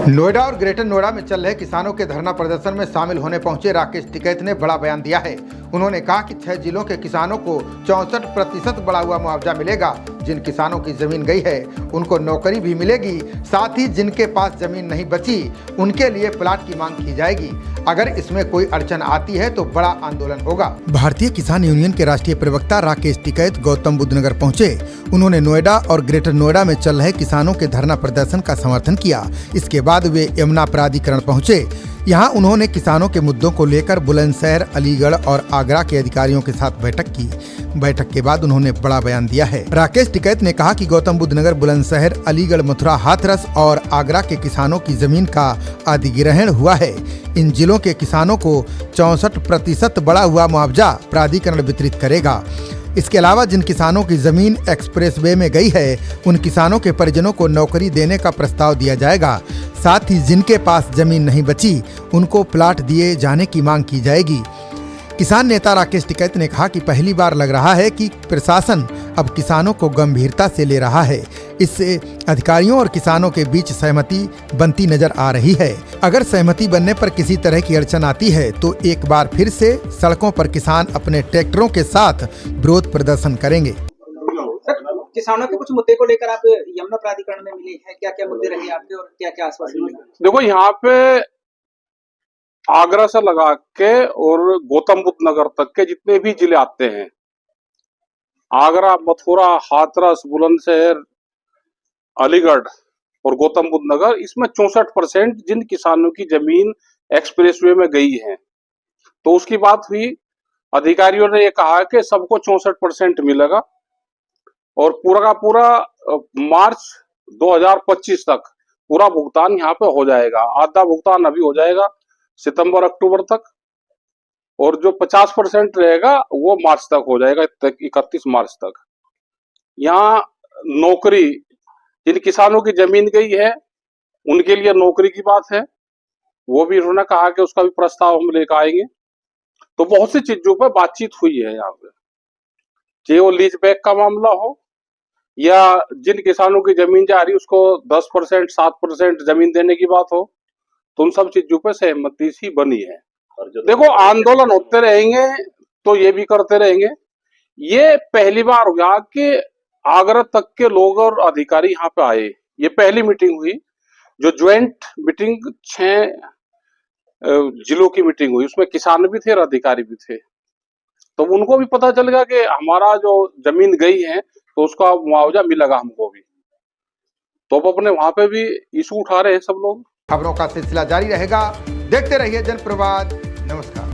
नोएडा और ग्रेटर नोएडा में चल रहे किसानों के धरना प्रदर्शन में शामिल होने पहुंचे राकेश टिकैत ने बड़ा बयान दिया है। उन्होंने कहा कि 6 जिलों के किसानों को 64% बढ़ा हुआ मुआवजा मिलेगा। जिन किसानों की जमीन गई है उनको नौकरी भी मिलेगी। साथ ही जिनके पास जमीन नहीं बची उनके लिए प्लाट की मांग की जाएगी। अगर इसमें कोई अड़चन आती है तो बड़ा आंदोलन होगा। भारतीय किसान यूनियन के राष्ट्रीय प्रवक्ता राकेश टिकैत गौतम बुद्ध नगर पहुँचे। उन्होंने नोएडा और ग्रेटर नोएडा में चल रहे किसानों के धरना प्रदर्शन का समर्थन किया। इसके बाद वे यमुना प्राधिकरण पहुंचे। यहां उन्होंने किसानों के मुद्दों को लेकर बुलंदशहर, अलीगढ़ और आगरा के अधिकारियों के साथ बैठक की। बैठक के बाद उन्होंने बड़ा बयान दिया है। राकेश टिकैत ने कहा कि गौतम बुद्ध नगर, बुलंदशहर, अलीगढ़, मथुरा, हाथरस और आगरा के किसानों की जमीन का अधिग्रहण हुआ है। इन जिलों के किसानों को 64% बढ़ा हुआ मुआवजा प्राधिकरण वितरित करेगा। इसके अलावा जिन किसानों की जमीन एक्सप्रेसवे में गई है उन किसानों के परिजनों को नौकरी देने का प्रस्ताव दिया जाएगा। साथ ही जिनके पास जमीन नहीं बची उनको प्लाट दिए जाने की मांग की जाएगी। किसान नेता राकेश टिकैत ने कहा कि पहली बार लग रहा है कि प्रशासन अब किसानों को गंभीरता से ले रहा है। इससे अधिकारियों और किसानों के बीच सहमति बनती नजर आ रही है। अगर सहमति बनने पर किसी तरह की अड़चन आती है तो एक बार फिर से सड़कों पर किसान अपने ट्रैक्टरों के साथ विरोध प्रदर्शन करेंगे। किसानों के कुछ मुद्दे को लेकर आप यमुना प्राधिकरण में मिले हैं, क्या क्या मुद्दे रहे आपके और क्या क्या आश्वासन मिला? देखो, यहाँ पे आगरा से लगा के और गौतम बुद्ध नगर तक के जितने भी जिले आते हैं, आगरा, मथुरा, हाथरस, बुलंदशहर, अलीगढ़ और गौतम बुद्ध नगर, इसमें 64% जिन किसानों की जमीन एक्सप्रेसवे में गई है, तो उसकी बात हुई। अधिकारियों ने ये कहा कि सबको 64% मिलेगा और पूरा का पूरा मार्च 2025 तक पूरा भुगतान यहाँ पे हो जाएगा। आधा भुगतान अभी हो जाएगा सितंबर अक्टूबर तक, और जो 50% रहेगा वो मार्च तक हो जाएगा, 31 मार्च तक। यहाँ नौकरी, जिन किसानों की जमीन गई है उनके लिए नौकरी की बात है, वो भी उन्होंने कहा कि उसका भी प्रस्ताव हम लेकर आएंगे। तो बहुत सी चीजों पर बातचीत हुई है यहाँ पे, चाहे वो लीज बैक का मामला हो या जिन किसानों की जमीन जा रही उसको 10%, 7% जमीन देने की बात हो, तो उन सब चीजों पे सहमति सी बनी है। देखो, आंदोलन होते रहेंगे तो ये भी करते रहेंगे। ये पहली बार हुआ कि आगरा तक के लोग और अधिकारी यहाँ पे आए। ये पहली मीटिंग हुई, जो ज्वाइंट मीटिंग 6 जिलों की मीटिंग हुई, उसमें किसान भी थे और अधिकारी भी थे। तो उनको भी पता चल गया कि हमारा जो जमीन गई है तो उसका मुआवजा मिलेगा हमको भी। तो अब अपने वहां पे भी इशू उठा रहे हैं सब लोग। खबरों का सिलसिला जारी रहेगा। देखते रहिए जनप्रवाद। नमस्कार।